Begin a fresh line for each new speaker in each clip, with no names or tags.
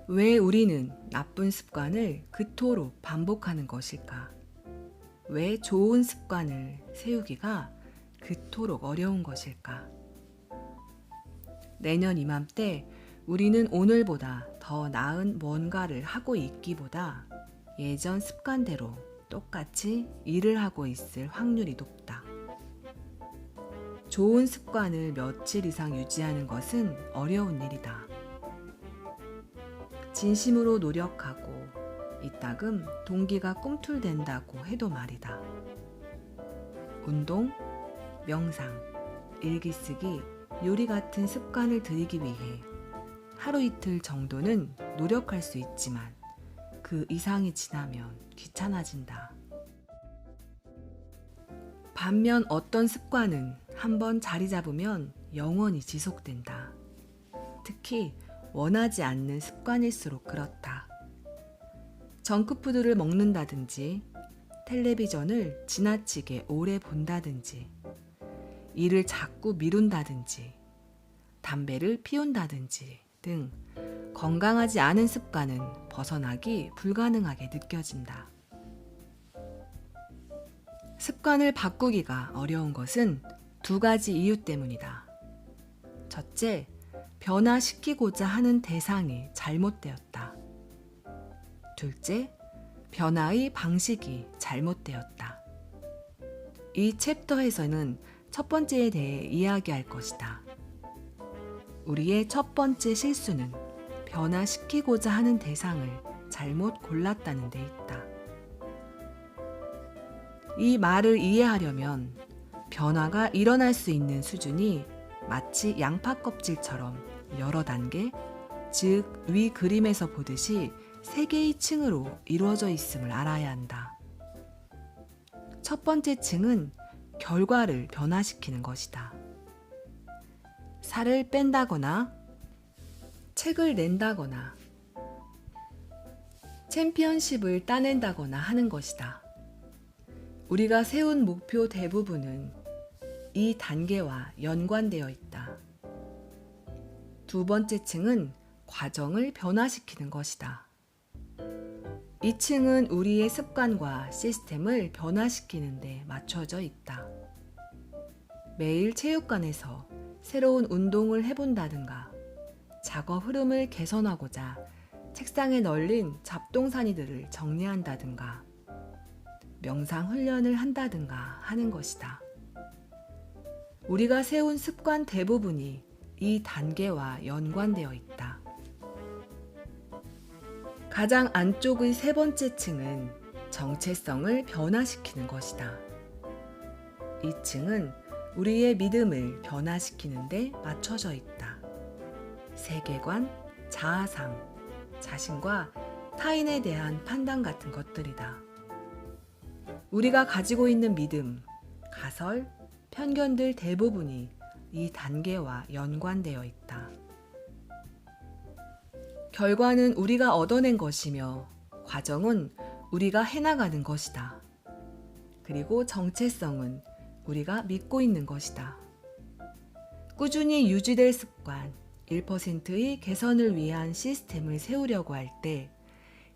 왜 우리는 나쁜 습관을 그토록 반복하는 것일까? 왜 좋은 습관을 세우기가 그토록 어려운 것일까? 내년 이맘때 우리는 오늘보다 더 나은 뭔가를 하고 있기보다 예전 습관대로 똑같이 일을 하고 있을 확률이 높다. 좋은 습관을 며칠 이상 유지하는 것은 어려운 일이다. 진심으로 노력하고 이따금 동기가 꿈틀댄다고 해도 말이다. 운동, 명상, 일기쓰기, 요리 같은 습관을 들이기 위해 하루 이틀 정도는 노력할 수 있지만 그 이상이 지나면 귀찮아진다. 반면 어떤 습관은 한번 자리 잡으면 영원히 지속된다. 특히 원하지 않는 습관일수록 그렇다. 정크푸드를 먹는다든지, 텔레비전을 지나치게 오래 본다든지, 일을 자꾸 미룬다든지, 담배를 피운다든지 등 건강하지 않은 습관은 벗어나기 불가능하게 느껴진다. 습관을 바꾸기가 어려운 것은 두 가지 이유 때문이다. 첫째, 변화시키고자 하는 대상이 잘못되었다. 둘째, 변화의 방식이 잘못되었다. 이 챕터에서는 첫 번째에 대해 이야기할 것이다. 우리의 첫 번째 실수는 변화시키고자 하는 대상을 잘못 골랐다는 데 있다. 이 말을 이해하려면 변화가 일어날 수 있는 수준이 마치 양파 껍질처럼 여러 단계, 즉 위 그림에서 보듯이 3개의 층으로 이루어져 있음을 알아야 한다. 첫 번째 층은 결과를 변화시키는 것이다. 살을 뺀다거나, 책을 낸다거나, 챔피언십을 따낸다거나 하는 것이다. 우리가 세운 목표 대부분은 이 단계와 연관되어 있다. 두 번째 층은 과정을 변화시키는 것이다. 이 층은 우리의 습관과 시스템을 변화시키는 데 맞춰져 있다. 매일 체육관에서 새로운 운동을 해본다든가, 작업 흐름을 개선하고자 책상에 널린 잡동사니들을 정리한다든가, 명상 훈련을 한다든가 하는 것이다. 우리가 세운 습관 대부분이 이 단계와 연관되어 있다. 가장 안쪽의 세 번째 층은 정체성을 변화시키는 것이다. 이 층은 우리의 믿음을 변화시키는 데 맞춰져 있다. 세계관, 자아상, 자신과 타인에 대한 판단 같은 것들이다. 우리가 가지고 있는 믿음, 가설, 편견들 대부분이 이 단계와 연관되어 있다. 결과는 우리가 얻어낸 것이며 과정은 우리가 해나가는 것이다. 그리고 정체성은 우리가 믿고 있는 것이다. 꾸준히 유지될 습관, 1%의 개선을 위한 시스템을 세우려고 할 때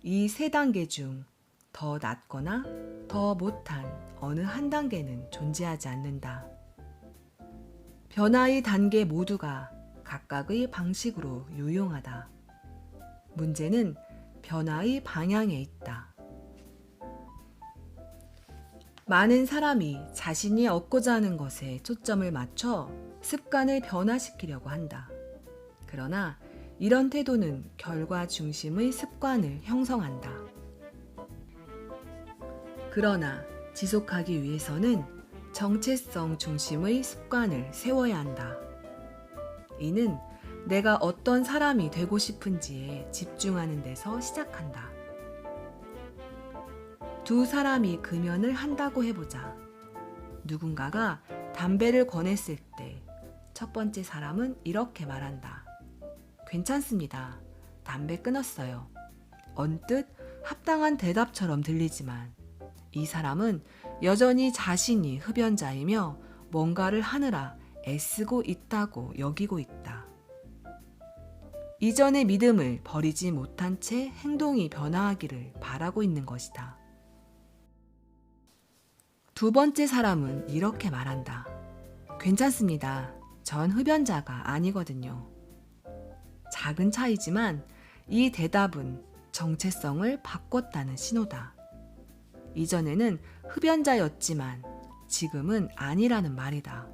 이 3단계 중 더 낮거나 더 못한 어느 한 단계는 존재하지 않는다. 변화의 단계 모두가 각각의 방식으로 유용하다. 문제는 변화의 방향에 있다. 많은 사람이 자신이 얻고자 하는 것에 초점을 맞춰 습관을 변화시키려고 한다. 그러나 이런 태도는 결과 중심의 습관을 형성한다. 그러나 지속하기 위해서는 정체성 중심의 습관을 세워야 한다. 이는 내가 어떤 사람이 되고 싶은지에 집중하는 데서 시작한다. 두 사람이 금연을 한다고 해보자. 누군가가 담배를 권했을 때 첫 번째 사람은 이렇게 말한다. 괜찮습니다. 담배 끊었어요. 언뜻 합당한 대답처럼 들리지만 이 사람은 여전히 자신이 흡연자이며 뭔가를 하느라 애쓰고 있다고 여기고 있다. 이전의 믿음을 버리지 못한 채 행동이 변화하기를 바라고 있는 것이다. 두 번째 사람은 이렇게 말한다. 괜찮습니다. 전 흡연자가 아니거든요. 작은 차이지만 이 대답은 정체성을 바꿨다는 신호다. 이전에는 흡연자였지만 지금은 아니라는 말이다.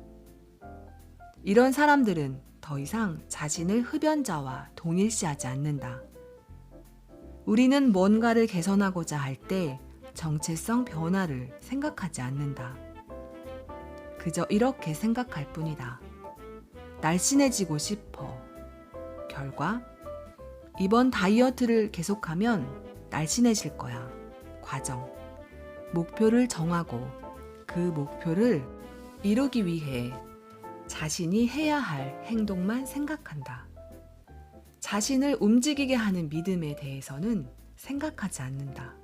이런 사람들은 더 이상 자신을 흡연자와 동일시하지 않는다. 우리는 뭔가를 개선하고자 할 때 정체성 변화를 생각하지 않는다. 그저 이렇게 생각할 뿐이다. 날씬해지고 싶어. 결과, 이번 다이어트를 계속하면 날씬해질 거야. 과정. 목표를 정하고 그 목표를 이루기 위해 자신이 해야 할 행동만 생각한다. 자신을 움직이게 하는 믿음에 대해서는 생각하지 않는다.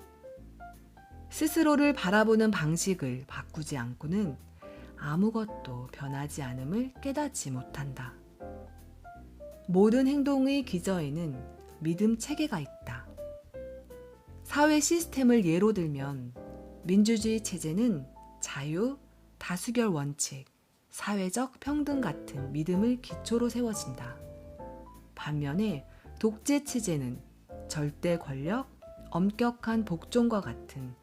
스스로를 바라보는 방식을 바꾸지 않고는 아무것도 변하지 않음을 깨닫지 못한다. 모든 행동의 기저에는 믿음 체계가 있다. 사회 시스템을 예로 들면 민주주의 체제는 자유, 다수결 원칙, 사회적 평등 같은 믿음을 기초로 세워진다. 반면에 독재 체제는 절대 권력, 엄격한 복종과 같은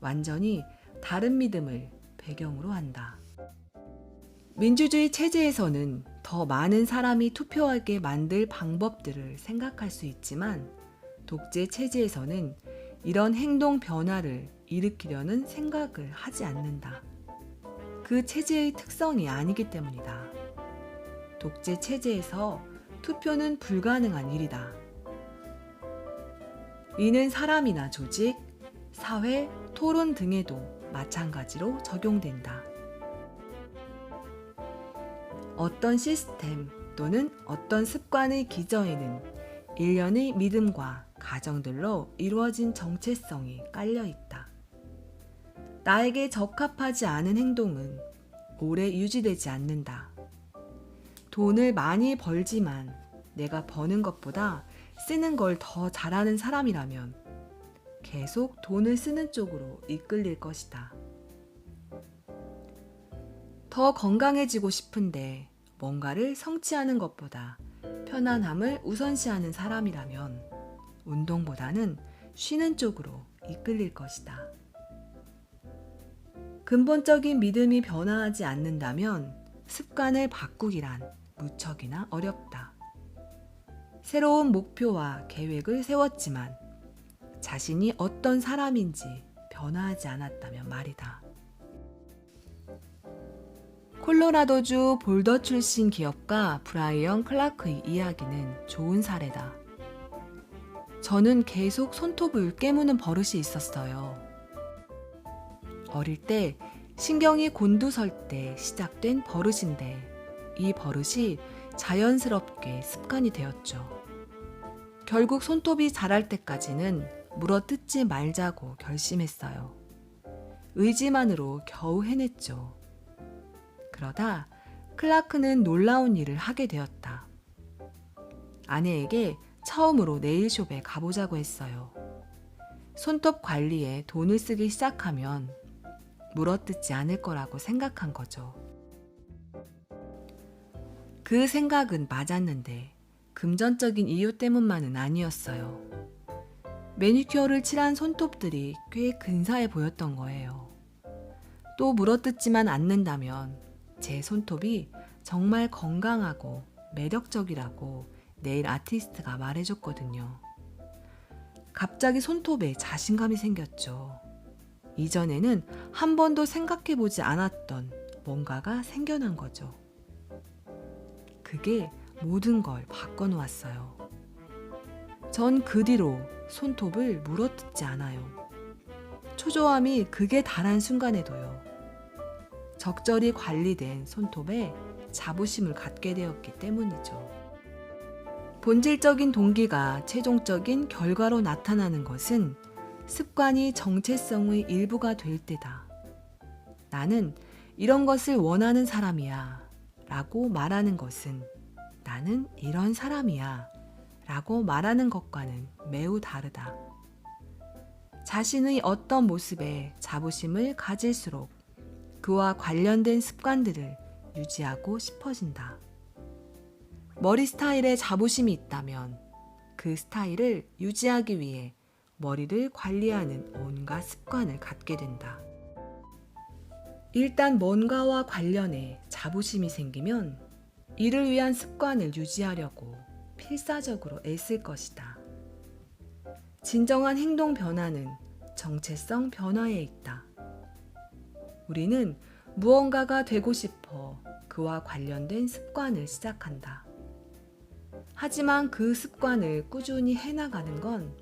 완전히 다른 믿음을 배경으로 한다. 민주주의 체제에서는 더 많은 사람이 투표하게 만들 방법들을 생각할 수 있지만 독재 체제에서는 이런 행동 변화를 일으키려는 생각을 하지 않는다. 그 체제의 특성이 아니기 때문이다. 독재 체제에서 투표는 불가능한 일이다. 이는 사람이나 조직, 사회, 토론 등에도 마찬가지로 적용된다. 어떤 시스템 또는 어떤 습관의 기저에는 일련의 믿음과 가정들로 이루어진 정체성이 깔려 있다. 나에게 적합하지 않은 행동은 오래 유지되지 않는다. 돈을 많이 벌지만 내가 버는 것보다 쓰는 걸 더 잘하는 사람이라면 계속 돈을 쓰는 쪽으로 이끌릴 것이다. 더 건강해지고 싶은데 뭔가를 성취하는 것보다 편안함을 우선시하는 사람이라면 운동보다는 쉬는 쪽으로 이끌릴 것이다. 근본적인 믿음이 변화하지 않는다면 습관을 바꾸기란 무척이나 어렵다. 새로운 목표와 계획을 세웠지만 자신이 어떤 사람인지 변화하지 않았다면 말이다. 콜로라도주 볼더 출신 기업가 브라이언 클라크의 이야기는 좋은 사례다. 저는 계속 손톱을 깨무는 버릇이 있었어요. 어릴 때 신경이 곤두설 때 시작된 버릇인데 이 버릇이 자연스럽게 습관이 되었죠. 결국 손톱이 자랄 때까지는 물어뜯지 말자고 결심했어요. 의지만으로 겨우 해냈죠. 그러다 클라크는 놀라운 일을 하게 되었다. 아내에게 처음으로 네일숍에 가보자고 했어요. 손톱 관리에 돈을 쓰기 시작하면 물어뜯지 않을 거라고 생각한 거죠. 그 생각은 맞았는데 금전적인 이유 때문만은 아니었어요. 매니큐어를 칠한 손톱들이 꽤 근사해 보였던 거예요. 또 물어뜯지만 않는다면 제 손톱이 정말 건강하고 매력적이라고 네일 아티스트가 말해줬거든요. 갑자기 손톱에 자신감이 생겼죠. 이전에는 한 번도 생각해보지 않았던 뭔가가 생겨난 거죠. 그게 모든 걸 바꿔놓았어요. 전 그 뒤로 손톱을 물어뜯지 않아요. 초조함이 극에 달한 순간에도요. 적절히 관리된 손톱에 자부심을 갖게 되었기 때문이죠. 본질적인 동기가 최종적인 결과로 나타나는 것은 습관이 정체성의 일부가 될 때다. 나는 이런 것을 원하는 사람이야 라고 말하는 것은 나는 이런 사람이야 라고 말하는 것과는 매우 다르다. 자신의 어떤 모습에 자부심을 가질수록 그와 관련된 습관들을 유지하고 싶어진다. 머리 스타일에 자부심이 있다면 그 스타일을 유지하기 위해 머리를 관리하는 온갖 습관을 갖게 된다. 일단 뭔가와 관련해 자부심이 생기면 이를 위한 습관을 유지하려고 필사적으로 애쓸 것이다. 진정한 행동 변화는 정체성 변화에 있다. 우리는 무언가가 되고 싶어 그와 관련된 습관을 시작한다. 하지만 그 습관을 꾸준히 해나가는 건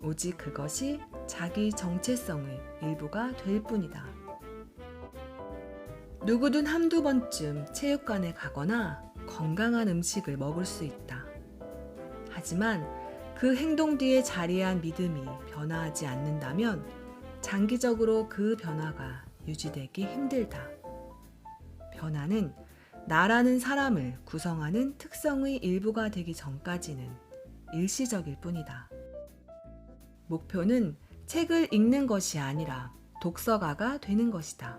오직 그것이 자기 정체성의 일부가 될 뿐이다. 누구든 한두 번쯤 체육관에 가거나 건강한 음식을 먹을 수 있다. 하지만 그 행동 뒤에 자리한 믿음이 변화하지 않는다면 장기적으로 그 변화가 유지되기 힘들다. 변화는 나라는 사람을 구성하는 특성의 일부가 되기 전까지는 일시적일 뿐이다. 목표는 책을 읽는 것이 아니라 독서가가 되는 것이다.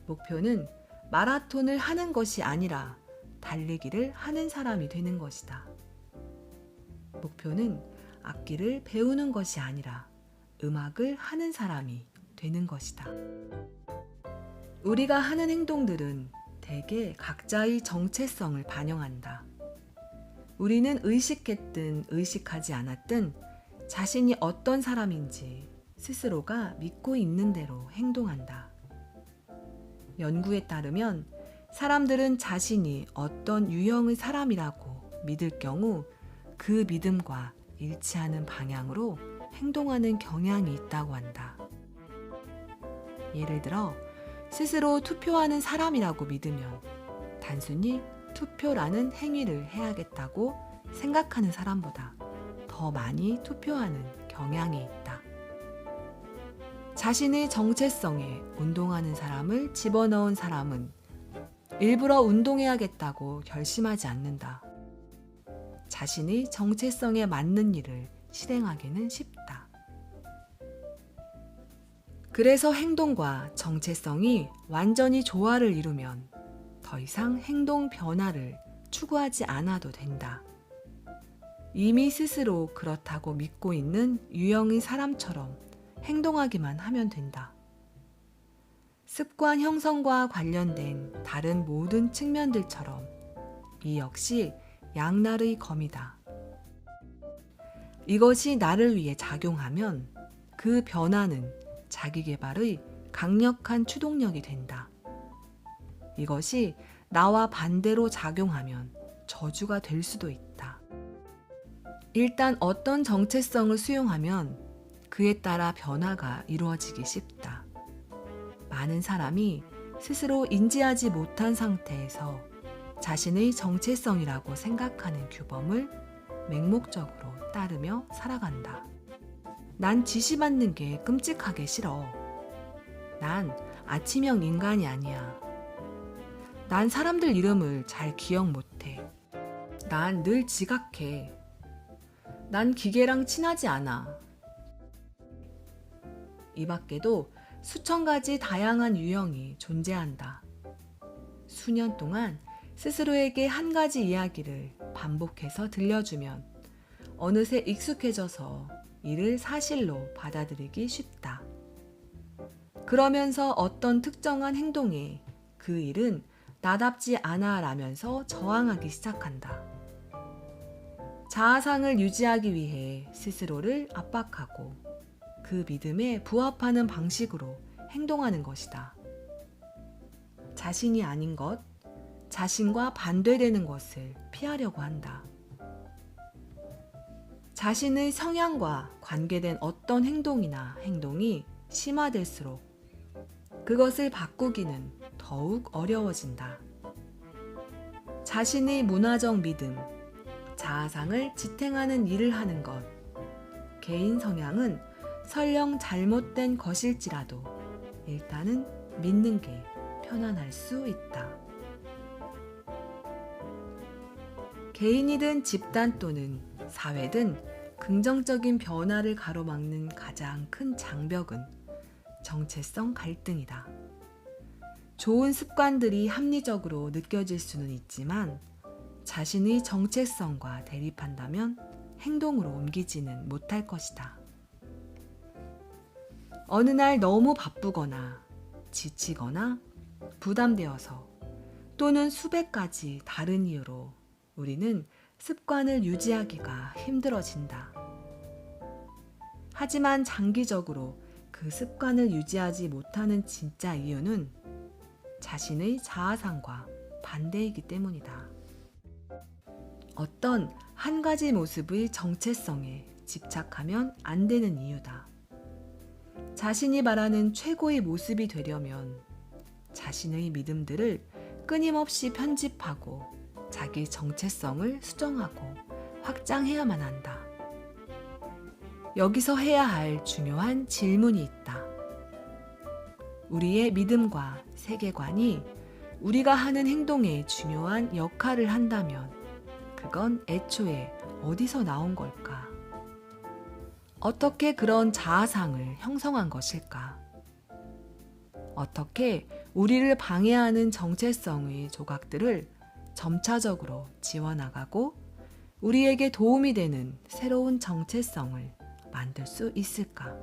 목표는 마라톤을 하는 것이 아니라 달리기를 하는 사람이 되는 것이다. 목표는 악기를 배우는 것이 아니라 음악을 하는 사람이 되는 것이다. 우리가 하는 행동들은 대개 각자의 정체성을 반영한다. 우리는 의식했든 의식하지 않았든 자신이 어떤 사람인지 스스로가 믿고 있는 대로 행동한다. 연구에 따르면 사람들은 자신이 어떤 유형의 사람이라고 믿을 경우 그 믿음과 일치하는 방향으로 행동하는 경향이 있다고 한다. 예를 들어 스스로 투표하는 사람이라고 믿으면 단순히 투표라는 행위를 해야겠다고 생각하는 사람보다 더 많이 투표하는 경향이 있다. 자신의 정체성에 운동하는 사람을 집어넣은 사람은 일부러 운동해야겠다고 결심하지 않는다. 자신의 정체성에 맞는 일을 실행하기는 쉽다. 그래서 행동과 정체성이 완전히 조화를 이루면 더 이상 행동 변화를 추구하지 않아도 된다. 이미 스스로 그렇다고 믿고 있는 유형의 사람처럼 행동하기만 하면 된다. 습관 형성과 관련된 다른 모든 측면들처럼 이 역시 양날의 검이다. 이것이 나를 위해 작용하면 그 변화는 자기 개발의 강력한 추동력이 된다. 이것이 나와 반대로 작용하면 저주가 될 수도 있다. 일단 어떤 정체성을 수용하면 그에 따라 변화가 이루어지기 쉽다. 많은 사람이 스스로 인지하지 못한 상태에서 자신의 정체성이라고 생각하는 규범을 맹목적으로 따르며 살아간다. 난 지시받는 게 끔찍하게 싫어. 난 아침형 인간이 아니야. 난 사람들 이름을 잘 기억 못해. 난 늘 지각해. 난 기계랑 친하지 않아. 이 밖에도 수천 가지 다양한 유형이 존재한다. 수년 동안 스스로에게 한 가지 이야기를 반복해서 들려주면 어느새 익숙해져서 이를 사실로 받아들이기 쉽다. 그러면서 어떤 특정한 행동에 그 일은 나답지 않아 라면서 저항하기 시작한다. 자아상을 유지하기 위해 스스로를 압박하고 그 믿음에 부합하는 방식으로 행동하는 것이다. 자신이 아닌 것, 자신과 반대되는 것을 피하려고 한다. 자신의 성향과 관계된 어떤 행동이나 행동이 심화될수록 그것을 바꾸기는 더욱 어려워진다. 자신의 문화적 믿음, 자아상을 지탱하는 일을 하는 것, 개인 성향은 설령 잘못된 것일지라도 일단은 믿는 게 편안할 수 있다. 개인이든 집단 또는 사회든 긍정적인 변화를 가로막는 가장 큰 장벽은 정체성 갈등이다. 좋은 습관들이 합리적으로 느껴질 수는 있지만 자신의 정체성과 대립한다면 행동으로 옮기지는 못할 것이다. 어느 날 너무 바쁘거나 지치거나 부담되어서 또는 수백 가지 다른 이유로 우리는 습관을 유지하기가 힘들어진다. 하지만 장기적으로 그 습관을 유지하지 못하는 진짜 이유는 자신의 자아상과 반대이기 때문이다. 어떤 한 가지 모습의 정체성에 집착하면 안 되는 이유다. 자신이 말하는 최고의 모습이 되려면 자신의 믿음들을 끊임없이 편집하고 자기 정체성을 수정하고 확장해야만 한다. 여기서 해야 할 중요한 질문이 있다. 우리의 믿음과 세계관이 우리가 하는 행동에 중요한 역할을 한다면 그건 애초에 어디서 나온 걸까? 어떻게 그런 자아상을 형성한 것일까? 어떻게 우리를 방해하는 정체성의 조각들을 점차적으로 지워나가고 우리에게 도움이 되는 새로운 정체성을 만들 수 있을까?